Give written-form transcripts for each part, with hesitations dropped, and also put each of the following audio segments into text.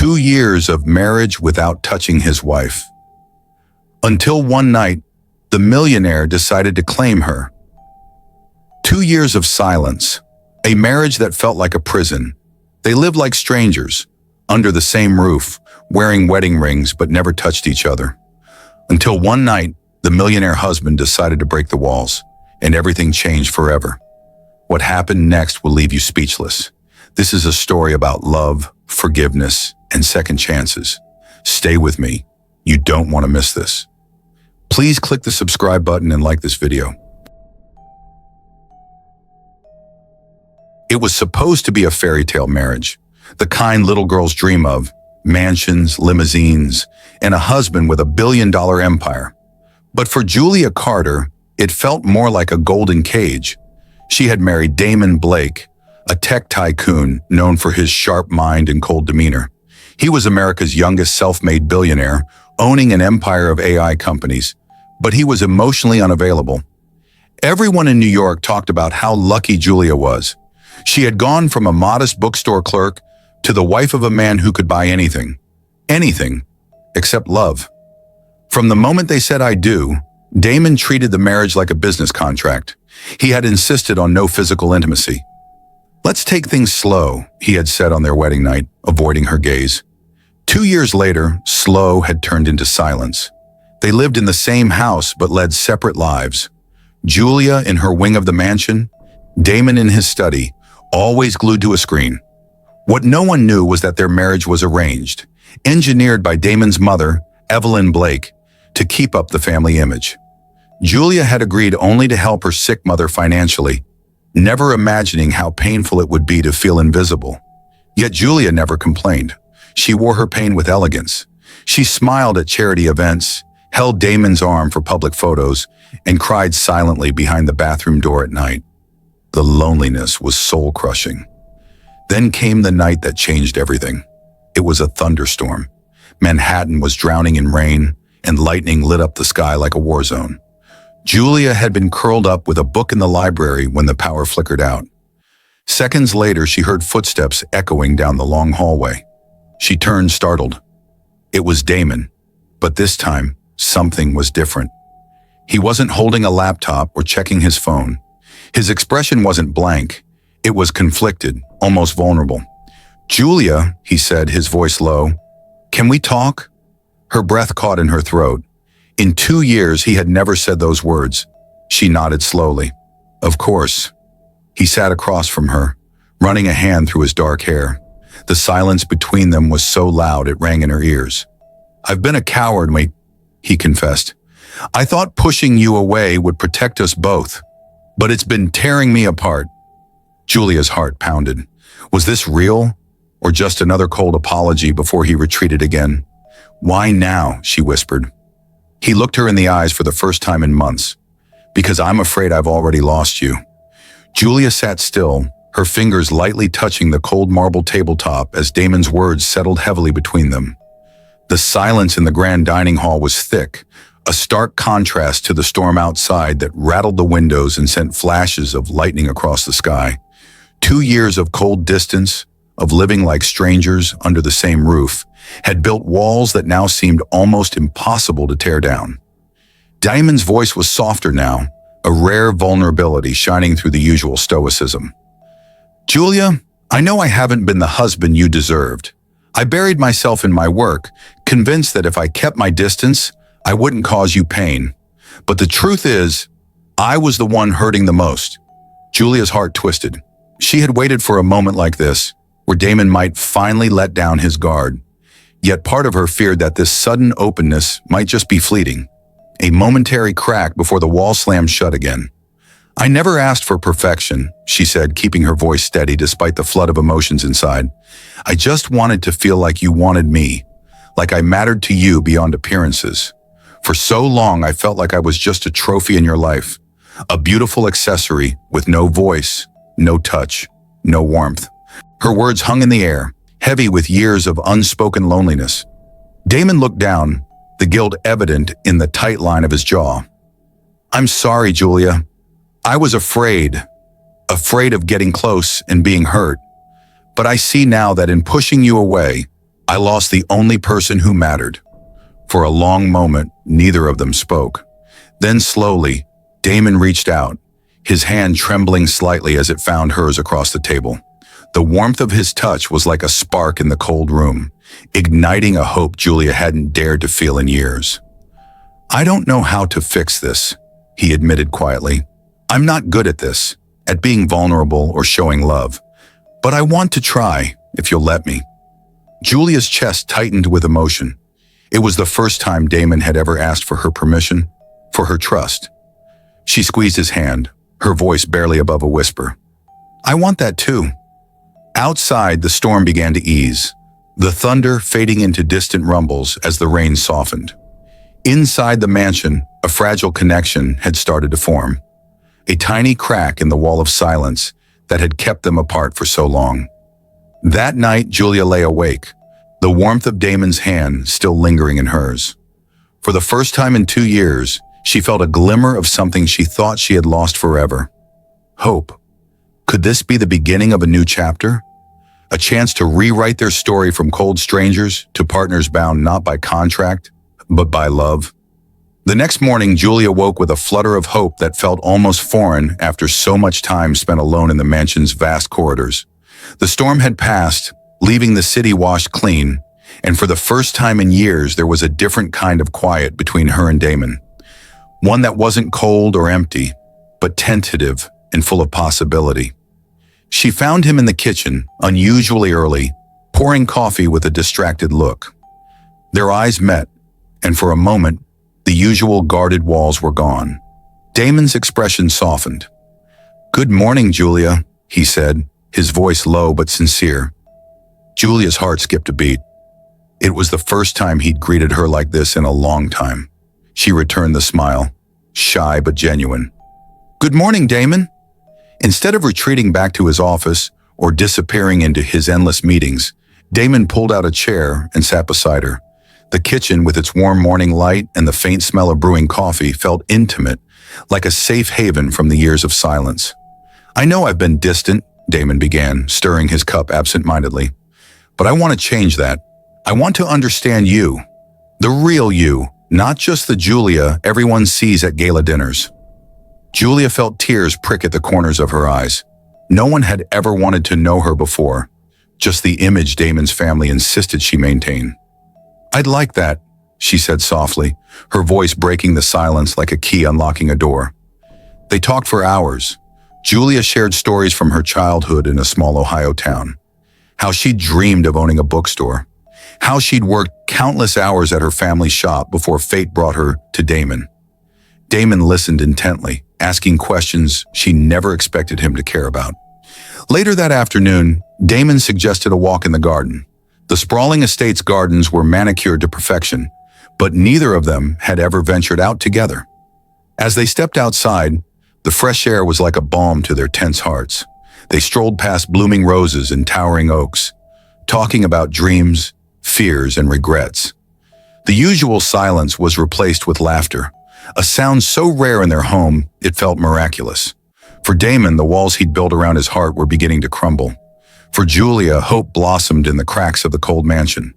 2 years of marriage without touching his wife. Until one night, the millionaire decided to claim her. 2 years of silence, a marriage that felt like a prison. They lived like strangers, under the same roof, wearing wedding rings but never touched each other. Until one night, the millionaire husband decided to break the walls, and everything changed forever. What happened next will leave you speechless. This is a story about love, forgiveness, and second chances. Stay with me. You don't want to miss this. Please click the subscribe button and like this video. It was supposed to be a fairy tale marriage, the kind little girls dream of: mansions, limousines, and a husband with a billion-dollar empire. But for Julia Carter, it felt more like a golden cage. She had married Damon Blake, a tech tycoon known for his sharp mind and cold demeanor. He was America's youngest self-made billionaire, owning an empire of AI companies, but he was emotionally unavailable. Everyone in New York talked about how lucky Julia was. She had gone from a modest bookstore clerk to the wife of a man who could buy anything, except love. From the moment they said "I do," Damon treated the marriage like a business contract. He had insisted on no physical intimacy. "Let's take things slow," he had said on their wedding night, avoiding her gaze. 2 years later, slow had turned into silence. They lived in the same house but led separate lives. Julia in her wing of the mansion, Damon in his study, always glued to a screen. What no one knew was that their marriage was arranged, engineered by Damon's mother, Evelyn Blake, to keep up the family image. Julia had agreed only to help her sick mother financially, never imagining how painful it would be to feel invisible. Yet Julia never complained. She wore her pain with elegance. She smiled at charity events, held Damon's arm for public photos, and cried silently behind the bathroom door at night. The loneliness was soul-crushing. Then came the night that changed everything. It was a thunderstorm. Manhattan was drowning in rain, and lightning lit up the sky like a war zone. Julia had been curled up with a book in the library when the power flickered out. Seconds later, she heard footsteps echoing down the long hallway. She turned, startled. It was Damon, but this time, something was different. He wasn't holding a laptop or checking his phone. His expression wasn't blank. It was conflicted, almost vulnerable. "Julia," he said, his voice low, "can we talk?" Her breath caught in her throat. In 2 years, he had never said those words. She nodded slowly. "Of course." He sat across from her, running a hand through his dark hair. The silence between them was so loud it rang in her ears. "I've been a coward, he confessed. "I thought pushing you away would protect us both, but it's been tearing me apart." Julia's heart pounded. Was this real, or just another cold apology before he retreated again? "Why now?" she whispered. He looked her in the eyes for the first time in months. "Because I'm afraid I've already lost you." Julia sat still, her fingers lightly touching the cold marble tabletop as Damon's words settled heavily between them. The silence in the grand dining hall was thick, a stark contrast to the storm outside that rattled the windows and sent flashes of lightning across the sky. 2 years of cold distance, of living like strangers under the same roof, had built walls that now seemed almost impossible to tear down. Damon's voice was softer now, a rare vulnerability shining through the usual stoicism. "Julia, I know I haven't been the husband you deserved. I buried myself in my work, convinced that if I kept my distance, I wouldn't cause you pain. But the truth is, I was the one hurting the most." Julia's heart twisted. She had waited for a moment like this, where Damon might finally let down his guard. Yet part of her feared that this sudden openness might just be fleeting, a momentary crack before the wall slammed shut again. "I never asked for perfection," she said, keeping her voice steady despite the flood of emotions inside. "I just wanted to feel like you wanted me, like I mattered to you beyond appearances. For so long, I felt like I was just a trophy in your life, a beautiful accessory with no voice, no touch, no warmth." Her words hung in the air, heavy with years of unspoken loneliness. Damon looked down, the guilt evident in the tight line of his jaw. "I'm sorry, Julia. I was afraid of getting close and being hurt. But I see now that in pushing you away, I lost the only person who mattered." For a long moment, neither of them spoke. Then slowly, Damon reached out, his hand trembling slightly as it found hers across the table. The warmth of his touch was like a spark in the cold room, igniting a hope Julia hadn't dared to feel in years. "I don't know how to fix this," he admitted quietly. "I'm not good at this, at being vulnerable or showing love. But I want to try, if you'll let me." Julia's chest tightened with emotion. It was the first time Damon had ever asked for her permission, for her trust. She squeezed his hand, her voice barely above a whisper. "I want that too." Outside, the storm began to ease, the thunder fading into distant rumbles as the rain softened. Inside the mansion, a fragile connection had started to form. A tiny crack in the wall of silence that had kept them apart for so long. That night, Julia lay awake, the warmth of Damon's hand still lingering in hers. For the first time in 2 years, she felt a glimmer of something she thought she had lost forever. Hope. Could this be the beginning of a new chapter? A chance to rewrite their story from cold strangers to partners bound not by contract, but by love. The next morning, Julia woke with a flutter of hope that felt almost foreign after so much time spent alone in the mansion's vast corridors. The storm had passed, leaving the city washed clean, and for the first time in years there was a different kind of quiet between her and Damon. One that wasn't cold or empty, but tentative and full of possibility. She found him in the kitchen, unusually early, pouring coffee with a distracted look. Their eyes met, and for a moment, the usual guarded walls were gone. Damon's expression softened. "Good morning, Julia," he said, his voice low but sincere. Julia's heart skipped a beat. It was the first time he'd greeted her like this in a long time. She returned the smile, shy but genuine. "Good morning, Damon." Instead of retreating back to his office or disappearing into his endless meetings, Damon pulled out a chair and sat beside her. The kitchen, with its warm morning light and the faint smell of brewing coffee, felt intimate, like a safe haven from the years of silence. "I know I've been distant," Damon began, stirring his cup absent-mindedly. "But I want to change that. I want to understand you. The real you, not just the Julia everyone sees at gala dinners." Julia felt tears prick at the corners of her eyes. No one had ever wanted to know her before, just the image Damon's family insisted she maintain. "I'd like that," she said softly, her voice breaking the silence like a key unlocking a door. They talked for hours. Julia shared stories from her childhood in a small Ohio town. How she'd dreamed of owning a bookstore. How she'd worked countless hours at her family shop before fate brought her to Damon. Damon listened intently, asking questions she never expected him to care about. Later that afternoon, Damon suggested a walk in the garden. The sprawling estate's gardens were manicured to perfection, but neither of them had ever ventured out together. As they stepped outside, the fresh air was like a balm to their tense hearts. They strolled past blooming roses and towering oaks, talking about dreams, fears, and regrets. The usual silence was replaced with laughter, a sound so rare in their home it felt miraculous. For Damon, the walls he'd built around his heart were beginning to crumble. For Julia, hope blossomed in the cracks of the cold mansion.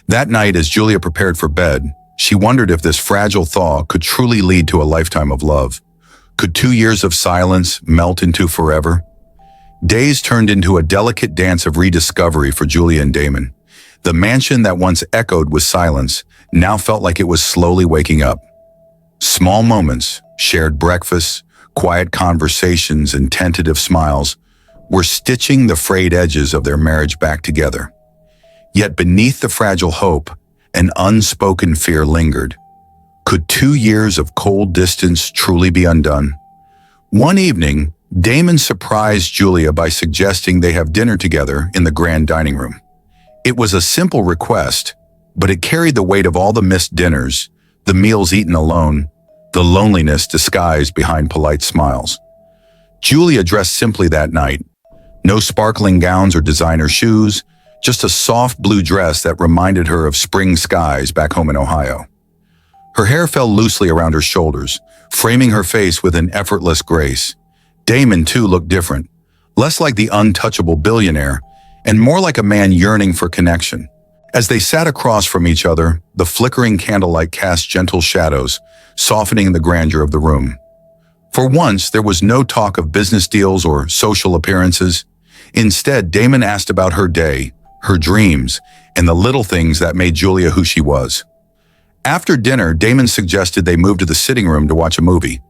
That night, as Julia prepared for bed, she wondered if this fragile thaw could truly lead to a lifetime of love. Could 2 years of silence melt into forever? Days turned into a delicate dance of rediscovery for Julia and Damon. The mansion that once echoed with silence now felt like it was slowly waking up. Small moments, shared breakfasts, quiet conversations, and tentative smiles were stitching the frayed edges of their marriage back together. Yet beneath the fragile hope, an unspoken fear lingered. Could 2 years of cold distance truly be undone? One evening, Damon surprised Julia by suggesting they have dinner together in the grand dining room. It was a simple request, but it carried the weight of all the missed dinners, the meals eaten alone, the loneliness disguised behind polite smiles. Julia dressed simply that night. No sparkling gowns or designer shoes, just a soft blue dress that reminded her of spring skies back home in Ohio. Her hair fell loosely around her shoulders, framing her face with an effortless grace. Damon, too, looked different, less like the untouchable billionaire, and more like a man yearning for connection. As they sat across from each other, the flickering candlelight cast gentle shadows, softening the grandeur of the room. For once, there was no talk of business deals or social appearances. Instead, Damon asked about her day, her dreams, and the little things that made Julia who she was. After dinner, Damon suggested they move to the sitting room to watch a movie.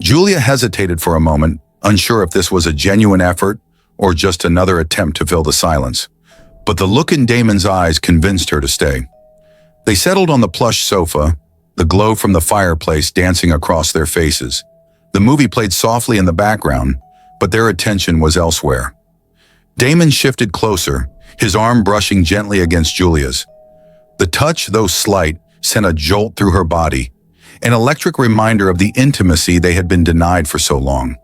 Julia hesitated for a moment, unsure if this was a genuine effort or just another attempt to fill the silence. But the look in Damon's eyes convinced her to stay. They settled on the plush sofa, the glow from the fireplace dancing across their faces. The movie played softly in the background, but their attention was elsewhere. Damon shifted closer, his arm brushing gently against Julia's. The touch, though slight, sent a jolt through her body, an electric reminder of the intimacy they had been denied for so long.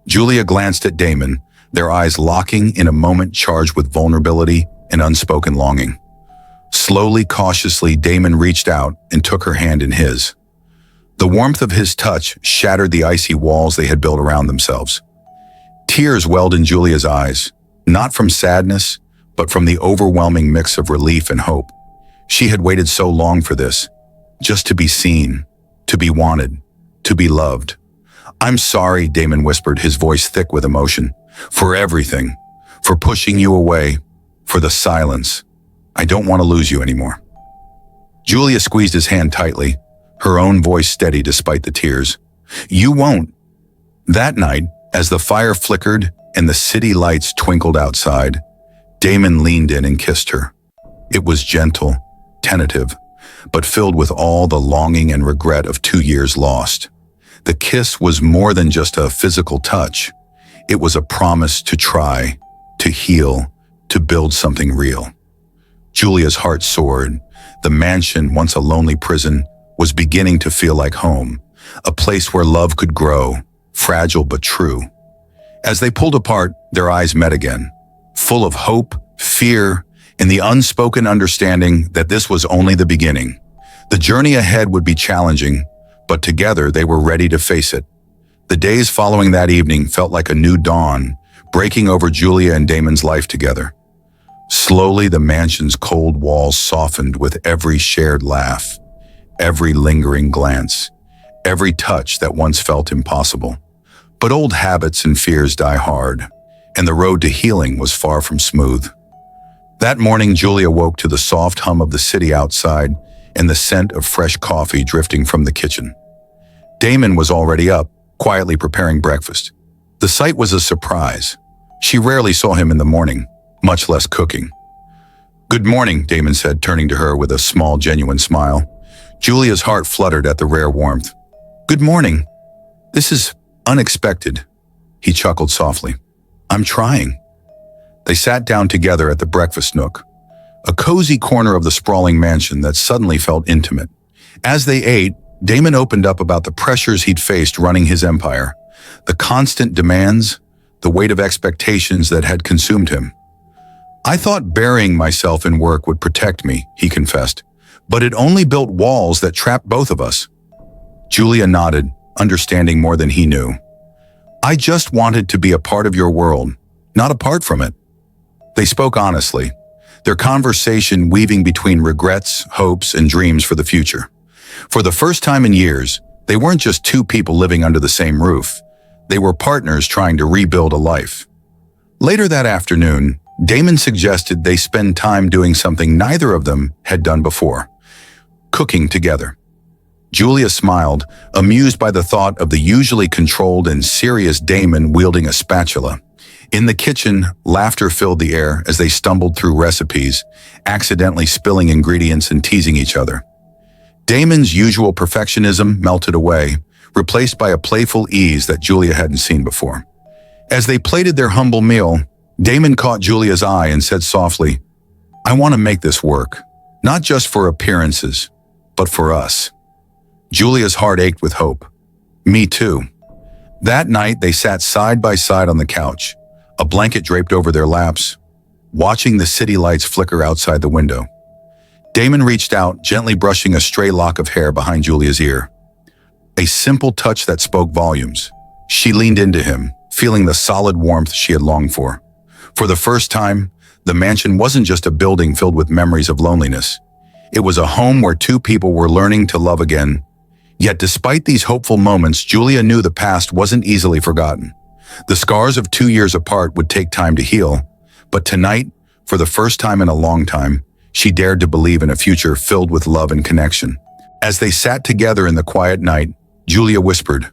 Julia glanced at Damon, their eyes locking in a moment charged with vulnerability and unspoken longing. Slowly, cautiously, Damon reached out and took her hand in his. The warmth of his touch shattered the icy walls they had built around themselves. Tears welled in Julia's eyes, not from sadness, but from the overwhelming mix of relief and hope. She had waited so long for this, just to be seen, to be wanted, to be loved. "I'm sorry," Damon whispered, his voice thick with emotion, "for everything, for pushing you away, for the silence. I don't want to lose you anymore." Julia squeezed his hand tightly, her own voice steady despite the tears. "You won't." That night, as the fire flickered and the city lights twinkled outside, Damon leaned in and kissed her. It was gentle, tentative, but filled with all the longing and regret of 2 years lost. The kiss was more than just a physical touch. It was a promise to try, to heal, to build something real. Julia's heart soared. The mansion, once a lonely prison, was beginning to feel like home, a place where love could grow, fragile but true. As they pulled apart, their eyes met again, full of hope, fear, and the unspoken understanding that this was only the beginning. The journey ahead would be challenging, but together they were ready to face it. The days following that evening felt like a new dawn, breaking over Julia and Damon's life together. Slowly, the mansion's cold walls softened with every shared laugh, every lingering glance, every touch that once felt impossible. But old habits and fears die hard, and the road to healing was far from smooth. That morning, Julia woke to the soft hum of the city outside and the scent of fresh coffee drifting from the kitchen. Damon was already up, quietly preparing breakfast. The sight was a surprise. She rarely saw him in the morning, much less cooking. "Good morning," Damon said, turning to her with a small, genuine smile. Julia's heart fluttered at the rare warmth. "Good morning. This is unexpected," he chuckled softly. "I'm trying." They sat down together at the breakfast nook, a cozy corner of the sprawling mansion that suddenly felt intimate. As they ate, Damon opened up about the pressures he'd faced running his empire, the constant demands, the weight of expectations that had consumed him. "I thought burying myself in work would protect me," he confessed, "but it only built walls that trapped both of us." Julia nodded, understanding more than he knew. "I just wanted to be a part of your world, not apart from it." They spoke honestly, their conversation weaving between regrets, hopes, and dreams for the future. For the first time in years, they weren't just two people living under the same roof. They were partners trying to rebuild a life. Later that afternoon, Damon suggested they spend time doing something neither of them had done before: cooking together. Julia smiled, amused by the thought of the usually controlled and serious Damon wielding a spatula. In the kitchen, laughter filled the air as they stumbled through recipes, accidentally spilling ingredients and teasing each other. Damon's usual perfectionism melted away, replaced by a playful ease that Julia hadn't seen before. As they plated their humble meal, Damon caught Julia's eye and said softly, "I want to make this work, not just for appearances, but for us." Julia's heart ached with hope. "Me too." That night, they sat side by side on the couch, a blanket draped over their laps, watching the city lights flicker outside the window. Damon reached out, gently brushing a stray lock of hair behind Julia's ear. A simple touch that spoke volumes. She leaned into him, feeling the solid warmth she had longed for. For the first time, The mansion wasn't just a building filled with memories of loneliness. It was a home where two people were learning to love again. Yet despite these hopeful moments, Julia knew the past wasn't easily forgotten. The scars of 2 years apart would take time to heal, but tonight, for the first time in a long time, she dared to believe in a future filled with love and connection. As they sat together in the quiet night, Julia whispered,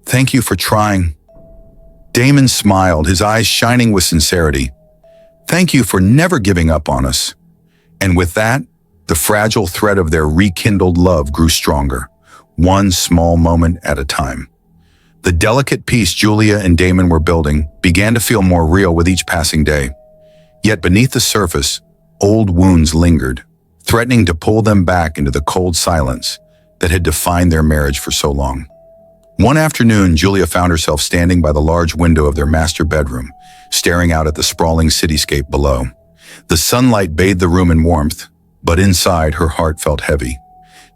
"Thank you for trying." Damon smiled, his eyes shining with sincerity. "Thank you for never giving up on us." And with that, the fragile thread of their rekindled love grew stronger, one small moment at a time. The delicate peace Julia and Damon were building began to feel more real with each passing day. Yet beneath the surface, old wounds lingered, threatening to pull them back into the cold silence that had defined their marriage for so long. One afternoon, Julia found herself standing by the large window of their master bedroom, staring out at the sprawling cityscape below. The sunlight bathed the room in warmth, but inside her heart felt heavy.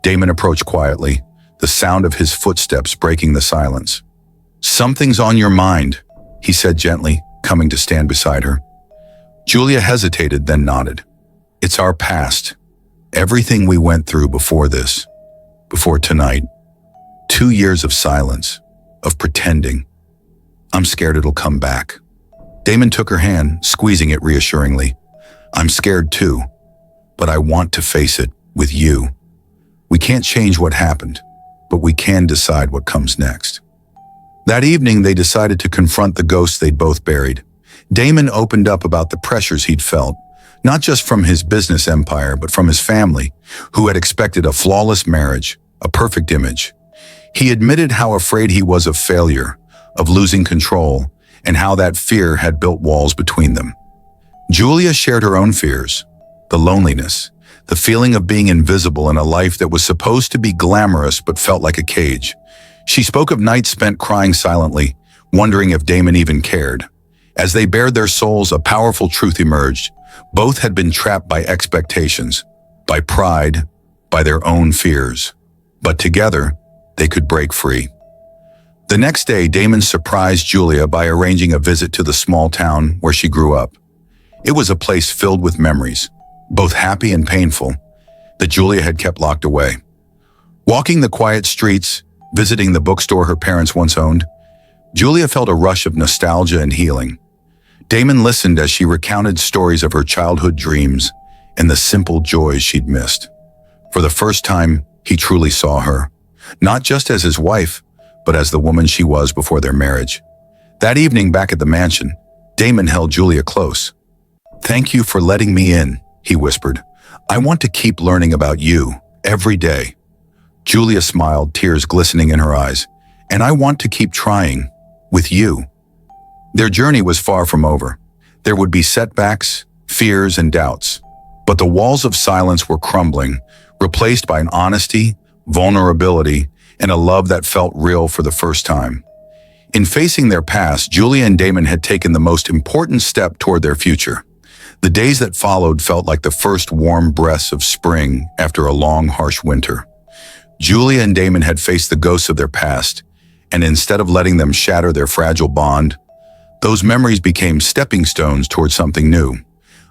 Damon approached quietly, the sound of his footsteps breaking the silence. "Something's on your mind," he said gently, coming to stand beside her. Julia hesitated, then nodded. "It's our past. Everything we went through before this, before tonight. 2 years of silence, of pretending. I'm scared it'll come back." Damon took her hand, squeezing it reassuringly. "I'm scared too, but I want to face it with you. We can't change what happened, but we can decide what comes next." That evening, they decided to confront the ghosts they'd both buried. Damon opened up about the pressures he'd felt, not just from his business empire, but from his family, who had expected a flawless marriage, a perfect image. He admitted how afraid he was of failure, of losing control, and how that fear had built walls between them. Julia shared her own fears, the loneliness, the feeling of being invisible in a life that was supposed to be glamorous but felt like a cage. She spoke of nights spent crying silently, wondering if Damon even cared. As they bared their souls, a powerful truth emerged. Both had been trapped by expectations, by pride, by their own fears. But together, they could break free. The next day, Damon surprised Julia by arranging a visit to the small town where she grew up. It was a place filled with memories, both happy and painful, that Julia had kept locked away. Walking the quiet streets, visiting the bookstore her parents once owned, Julia felt a rush of nostalgia and healing. Damon listened as she recounted stories of her childhood dreams and the simple joys she'd missed. For the first time, he truly saw her, not just as his wife, but as the woman she was before their marriage. That evening back at the mansion, Damon held Julia close. "Thank you for letting me in," he whispered. "I want to keep learning about you, every day." Julia smiled, tears glistening in her eyes. "And I want to keep trying, with you." Their journey was far from over. There would be setbacks, fears, and doubts. But the walls of silence were crumbling, replaced by an honesty, vulnerability, and a love that felt real for the first time. In facing their past, Julia and Damon had taken the most important step toward their future. The days that followed felt like the first warm breaths of spring after a long, harsh winter. Julia and Damon had faced the ghosts of their past, and instead of letting them shatter their fragile bond, those memories became stepping stones toward something new,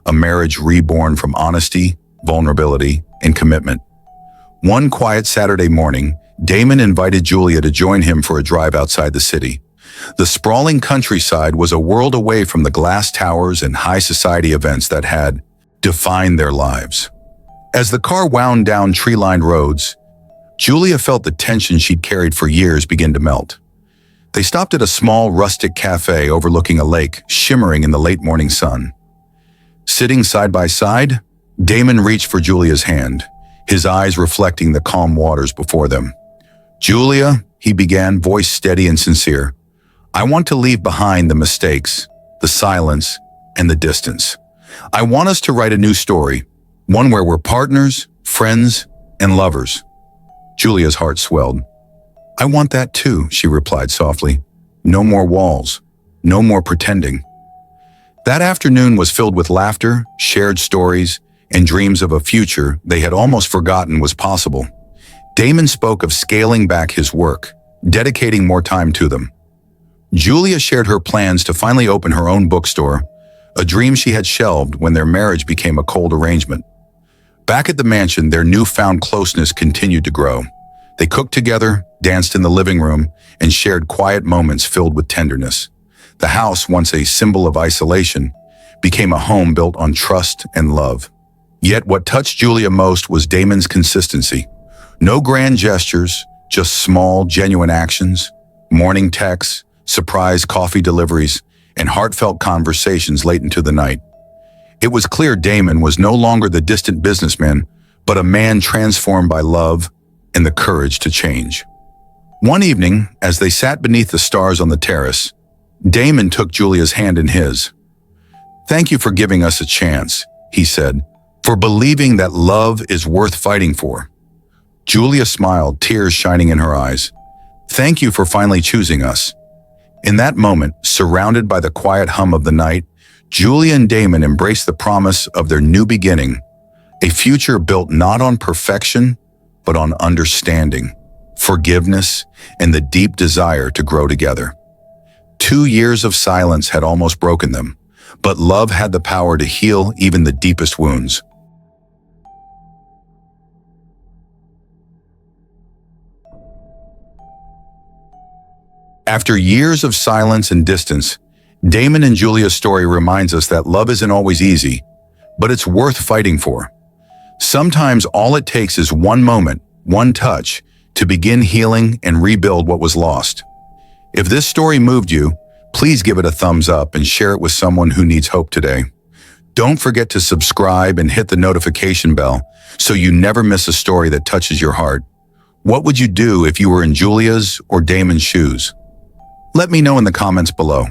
a marriage reborn from honesty, vulnerability, and commitment. One quiet Saturday morning, Damon invited Julia to join him for a drive outside the city. The sprawling countryside was a world away from the glass towers and high society events that had defined their lives. As the car wound down tree-lined roads, Julia felt the tension she'd carried for years begin to melt. They stopped at a small rustic cafe overlooking a lake shimmering in the late morning sun. Sitting side by side, Damon reached for Julia's hand, his eyes reflecting the calm waters before them. "Julia," he began, voice steady and sincere, "I want to leave behind the mistakes, the silence, and the distance. I want us to write a new story, one where we're partners, friends, and lovers." Julia's heart swelled. "I want that too," she replied softly. "No more walls, no more pretending." That afternoon was filled with laughter, shared stories, and dreams of a future they had almost forgotten was possible. Damon spoke of scaling back his work, dedicating more time to them. Julia shared her plans to finally open her own bookstore, a dream she had shelved when their marriage became a cold arrangement. Back at the mansion, their newfound closeness continued to grow. They cooked together, danced in the living room, and shared quiet moments filled with tenderness. The house, once a symbol of isolation, became a home built on trust and love. Yet what touched Julia most was Damon's consistency. No grand gestures, just small, genuine actions, morning texts, surprise coffee deliveries, and heartfelt conversations late into the night. It was clear Damon was no longer the distant businessman, but a man transformed by love and the courage to change. One evening, as they sat beneath the stars on the terrace, Damon took Julia's hand in his. "Thank you for giving us a chance," he said, "for believing that love is worth fighting for." Julia smiled, tears shining in her eyes. "Thank you for finally choosing us." In that moment, surrounded by the quiet hum of the night, Julia and Damon embraced the promise of their new beginning, a future built not on perfection, but on understanding, forgiveness, and the deep desire to grow together. 2 years of silence had almost broken them, but love had the power to heal even the deepest wounds. After years of silence and distance, Damon and Julia's story reminds us that love isn't always easy, but it's worth fighting for. Sometimes all it takes is one moment, one touch, to begin healing and rebuild what was lost. If this story moved you, please give it a thumbs up and share it with someone who needs hope today. Don't forget to subscribe and hit the notification bell so you never miss a story that touches your heart. What would you do if you were in Julia's or Damon's shoes? Let me know in the comments below.